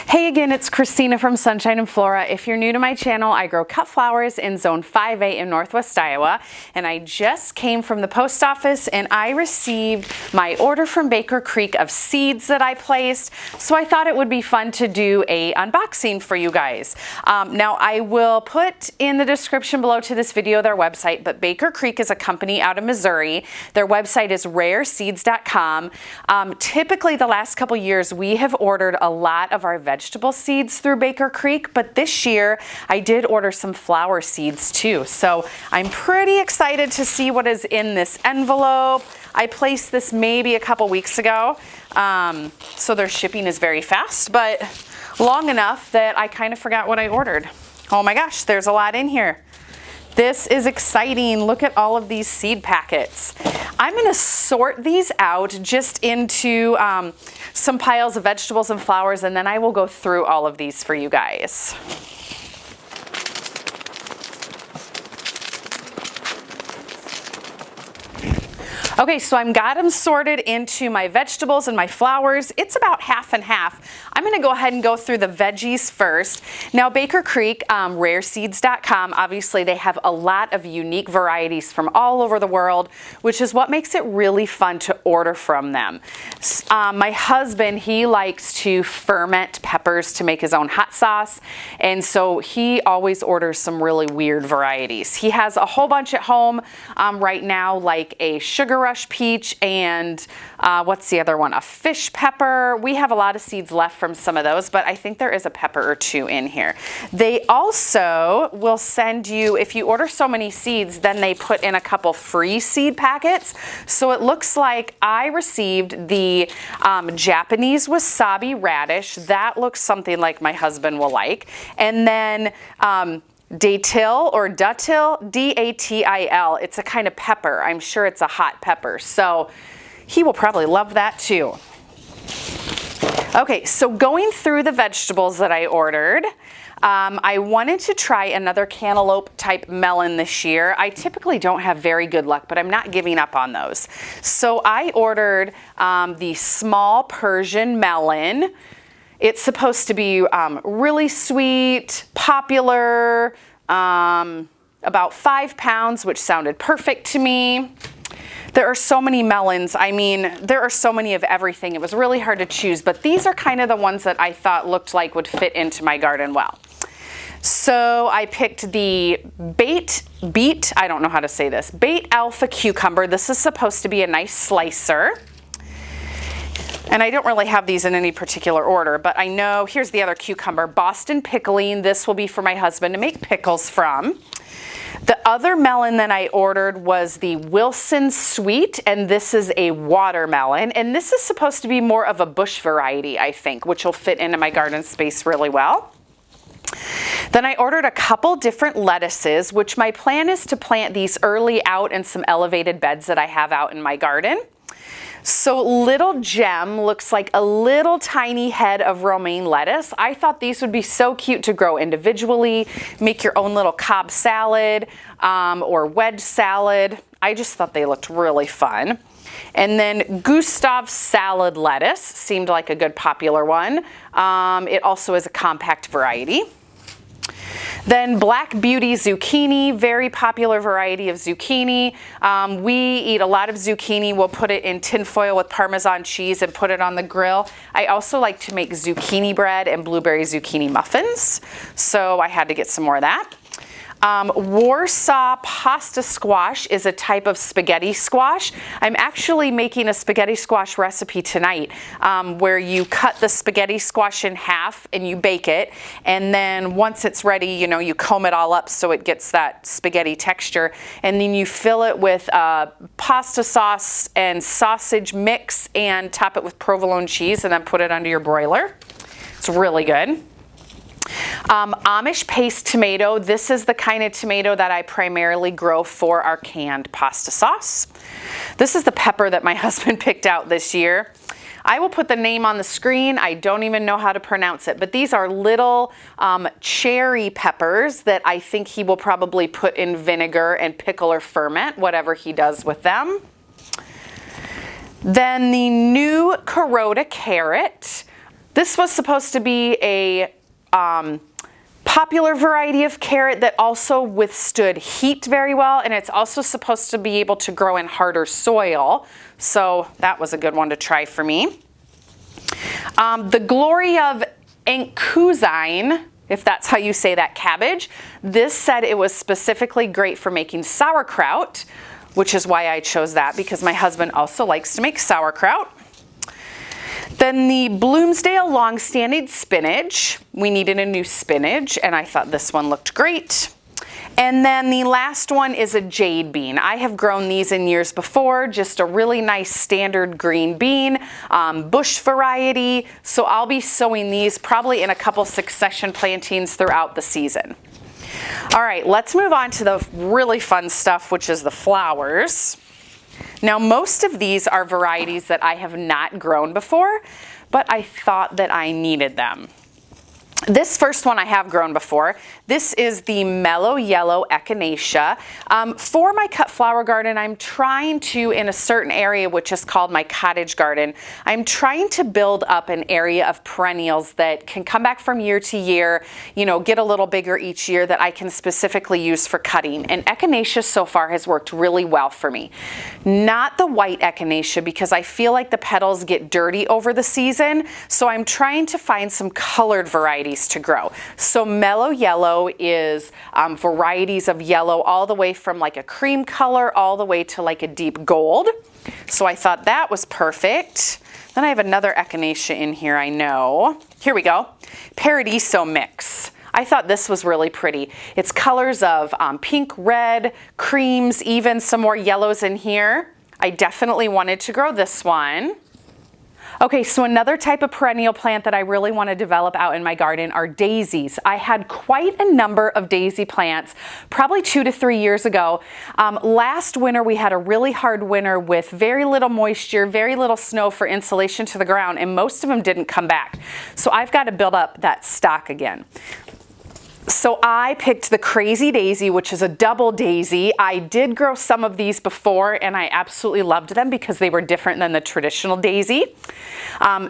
Hey again, it's Christina from Sunshine and Flora. If you're new to my channel, I grow cut flowers in Zone 5A in Northwest Iowa, and I just came from the post office and I received my order from Baker Creek of seeds that I placed, so I thought it would be fun to do a unboxing for you guys. Now I will put in the description below to this video their website, but Baker Creek is a company out of Missouri. Their website is rareseeds.com. Typically the last couple years we have ordered a lot of our vegetable seeds through Baker Creek, but this year I did order some flower seeds too. So I'm pretty excited to see what is in this envelope. I placed this maybe a couple weeks ago, so their shipping is very fast, but long enough that I kind of forgot what I ordered. Oh my gosh, there's a lot in here. This is exciting. Look at all of these seed packets. I'm gonna sort these out just into some piles of vegetables and flowers, and then I will go through all of these for you guys. Okay, so I've got them sorted into my vegetables and my flowers. It's about half and half. I'm gonna go ahead and go through the veggies first. Now Baker Creek, rareseeds.com, obviously they have a lot of unique varieties from all over the world, which is what makes it really fun to order from them. My husband, he likes to ferment peppers to make his own hot sauce, and so he always orders some really weird varieties. He has a whole bunch at home right now, like a sugar rush peach and what's the other one? A fish pepper. We have a lot of seeds left from some of those, but I think there is a pepper or two in here. They also will send you, if you order so many seeds, then they put in a couple free seed packets. So it looks like I received the Japanese wasabi radish. That looks something like my husband will like. And then datil or datil, D-A-T-I-L. It's a kind of pepper. I'm sure it's a hot pepper. So he will probably love that too. Okay, so going through the vegetables that I ordered, I wanted to try another cantaloupe type melon this year. I typically don't have very good luck, but I'm not giving up on those. So I ordered the small Persian melon. It's supposed to be really sweet, popular, about 5 pounds, which sounded perfect to me. There are so many melons. I mean, there are so many of everything. It was really hard to choose, but these are kind of the ones that I thought looked like would fit into my garden well. So I picked the beet, I don't know how to say this, Bait Alpha cucumber. This is supposed to be a nice slicer. And I don't really have these in any particular order, but I know, here's the other cucumber, Boston pickling. This will be for my husband to make pickles from. The other melon that I ordered was the Wilson Sweet, and this is a watermelon. And this is supposed to be more of a bush variety, I think, which will fit into my garden space really well. Then I ordered a couple different lettuces, which my plan is to plant these early out in some elevated beds that I have out in my garden. So Little Gem looks like a little tiny head of romaine lettuce. I thought these would be so cute to grow individually, make your own little Cobb salad or wedge salad. I just thought they looked really fun. And then Gustav salad lettuce seemed like a good popular one. It also is a compact variety. Then Black Beauty zucchini, very popular variety of zucchini. We eat a lot of zucchini. We'll put it in tin foil with Parmesan cheese and put it on the grill. I also like to make zucchini bread and blueberry zucchini muffins, so I had to get some more of that. Warsaw pasta squash is a type of spaghetti squash. I'm actually making a spaghetti squash recipe tonight where you cut the spaghetti squash in half and you bake it, and then once it's ready, you know, you comb it all up so it gets that spaghetti texture, and then you fill it with pasta sauce and sausage mix and top it with provolone cheese and then put it under your broiler. It's really good. Amish paste tomato. This is the kind of tomato that I primarily grow for our canned pasta sauce. This is the pepper that my husband picked out this year. I will put the name on the screen. I don't even know how to pronounce it, but these are little cherry peppers that I think he will probably put in vinegar and pickle or ferment, whatever he does with them. Then the new Carota carrot. This was supposed to be a popular variety of carrot that also withstood heat very well, and it's also supposed to be able to grow in harder soil, so that was a good one to try for me. The glory of Enkhuizen, if that's how you say that cabbage, this said it was specifically great for making sauerkraut, which is why I chose that, because my husband also likes to make sauerkraut. Then the Bloomsdale long-standing spinach. We needed a new spinach, and I thought this one looked great. And then the last one is a jade bean. I have grown these in years before, just a really nice standard green bean, bush variety. So I'll be sowing these probably in a couple succession plantings throughout the season. All right, let's move on to the really fun stuff, which is the flowers. Now, most of these are varieties that I have not grown before, but I thought that I needed them. This first one I have grown before. This is the Mellow Yellow Echinacea. For my cut flower garden, I'm trying to, in a certain area which is called my cottage garden, I'm trying to build up an area of perennials that can come back from year to year, you know, get a little bigger each year that I can specifically use for cutting. And Echinacea so far has worked really well for me. Not the white Echinacea, because I feel like the petals get dirty over the season, so I'm trying to find some colored varieties to grow. So Mellow Yellow is varieties of yellow all the way from like a cream color all the way to like a deep gold. So I thought that was perfect. Then I have another Echinacea in here, I know. Here we go. Paradiso Mix. I thought this was really pretty. It's colors of pink, red, creams, even some more yellows in here. I definitely wanted to grow this one. Okay, so another type of perennial plant that I really want to develop out in my garden are daisies. I had quite a number of daisy plants probably 2 to 3 years ago. Last winter we had a really hard winter with very little moisture, very little snow for insulation to the ground, and most of them didn't come back. So I've got to build up that stock again. So I picked the Crazy Daisy, which is a double daisy. I did grow some of these before, and I absolutely loved them because they were different than the traditional daisy.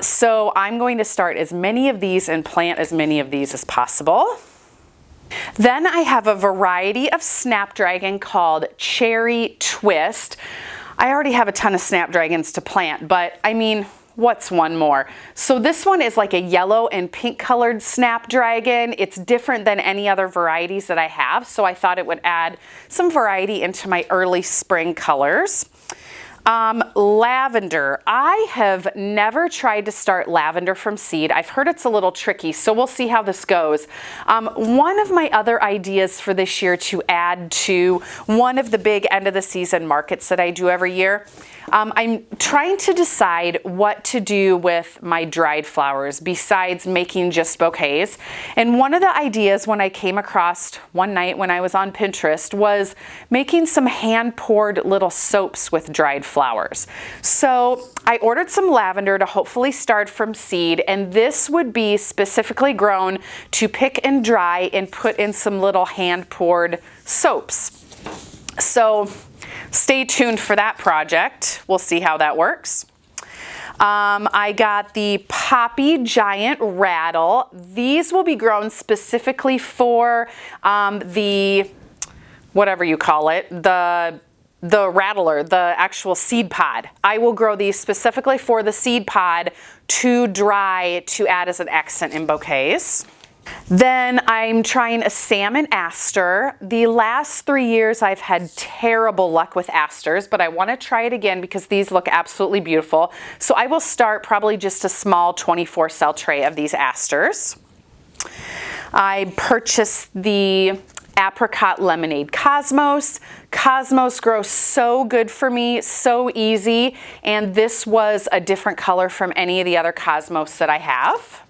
So I'm going to start as many of these and plant as many of these as possible. Then I have a variety of snapdragon called Cherry Twist. I already have a ton of snapdragons to plant, but I mean, what's one more? So this one is like a yellow and pink colored snapdragon. It's different than any other varieties that I have, so I thought it would add some variety into my early spring colors. Lavender. I have never tried to start lavender from seed. I've heard it's a little tricky, so we'll see how this goes. One of my other ideas for this year to add to one of the big end of the season markets that I do every year, I'm trying to decide what to do with my dried flowers besides making just bouquets. And one of the ideas when I came across one night when I was on Pinterest was making some hand-poured little soaps with dried flowers. So I ordered some lavender to hopefully start from seed, and this would be specifically grown to pick and dry and put in some little hand-poured soaps. So stay tuned for that project. We'll see how that works. I got the Poppy Giant Rattle. These will be grown specifically for the, whatever you call it, the rattler, the actual seed pod. I will grow these specifically for the seed pod to dry to add as an accent in bouquets. Then I'm trying a salmon aster. The last 3 years I've had terrible luck with asters, but I want to try it again because these look absolutely beautiful. So I will start probably just a small 24 cell tray of these asters. I purchased the Apricot Lemonade Cosmos. Cosmos grows so good for me, so easy, and this was a different color from any of the other Cosmos that I have.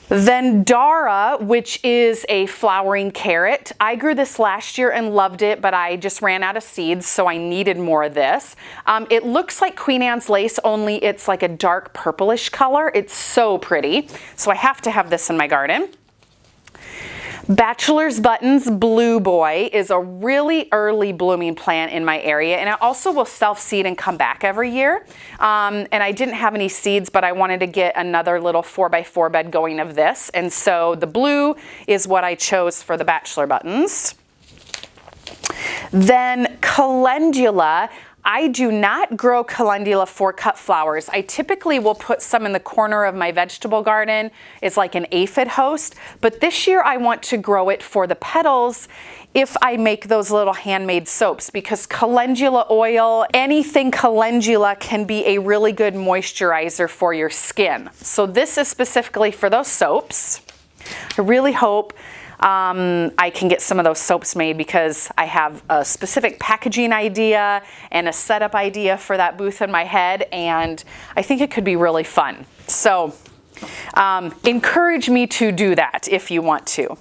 Then Dara, which is a flowering carrot. I grew this last year and loved it, but I just ran out of seeds, so I needed more of this. It looks like Queen Anne's lace, only it's like a dark purplish color. It's so pretty, so I have to have this in my garden. Bachelor's Buttons Blue Boy is a really early blooming plant in my area, and it also will self-seed and come back every year. And I didn't have any seeds, but I wanted to get another little 4x4 bed going of this, and so the blue is what I chose for the Bachelor Buttons. Then calendula. I do not grow calendula for cut flowers. I typically will put some in the corner of my vegetable garden. It's like an aphid host, but this year I want to grow it for the petals if I make those little handmade soaps, because calendula oil, anything calendula, can be a really good moisturizer for your skin. So this is specifically for those soaps. I really hope I can get some of those soaps made, because I have a specific packaging idea and a setup idea for that booth in my head, and I think it could be really fun. So encourage me to do that if you want to.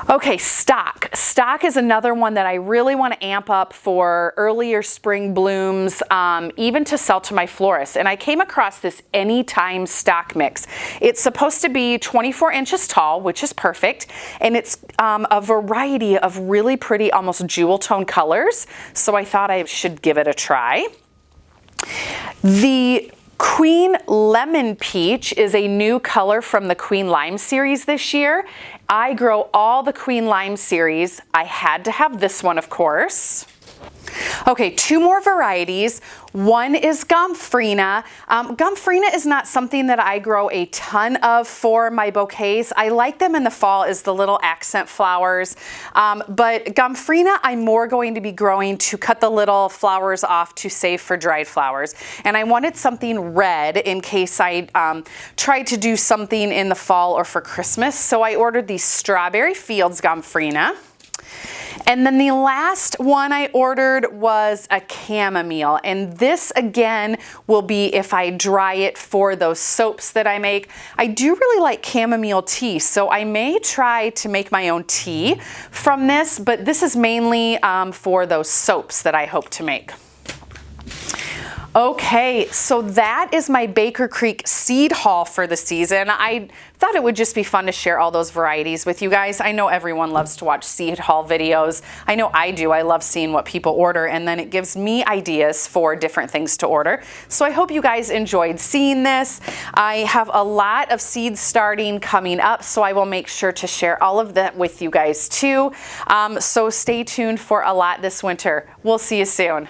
Okay, stock. Stock is another one that I really want to amp up for earlier spring blooms, even to sell to my florists. And I came across this Anytime stock mix. It's supposed to be 24 inches tall, which is perfect. And it's a variety of really pretty, almost jewel tone colors. So I thought I should give it a try. The Queen Lemon Peach is a new color from the Queen Lime series this year. I grow all the Queen Lime series. I had to have this one, of course. Okay, two more varieties. One is Gomphrena. Gomphrena is not something that I grow a ton of for my bouquets. I like them in the fall as the little accent flowers. But Gomphrena I'm more going to be growing to cut the little flowers off to save for dried flowers. And I wanted something red in case I tried to do something in the fall or for Christmas. So I ordered the Strawberry Fields Gomphrena. And then the last one I ordered was a chamomile, and this again will be if I dry it for those soaps that I make. I do really like chamomile tea, so I may try to make my own tea from this, but this is mainly for those soaps that I hope to make. Okay, so that is my Baker Creek seed haul for the season. I thought it would just be fun to share all those varieties with you guys. I know everyone loves to watch seed haul videos. I know I do. I love seeing what people order, and then it gives me ideas for different things to order. So I hope you guys enjoyed seeing this. I have a lot of seeds starting coming up, so I will make sure to share all of that with you guys too. So stay tuned for a lot this winter. We'll see you soon.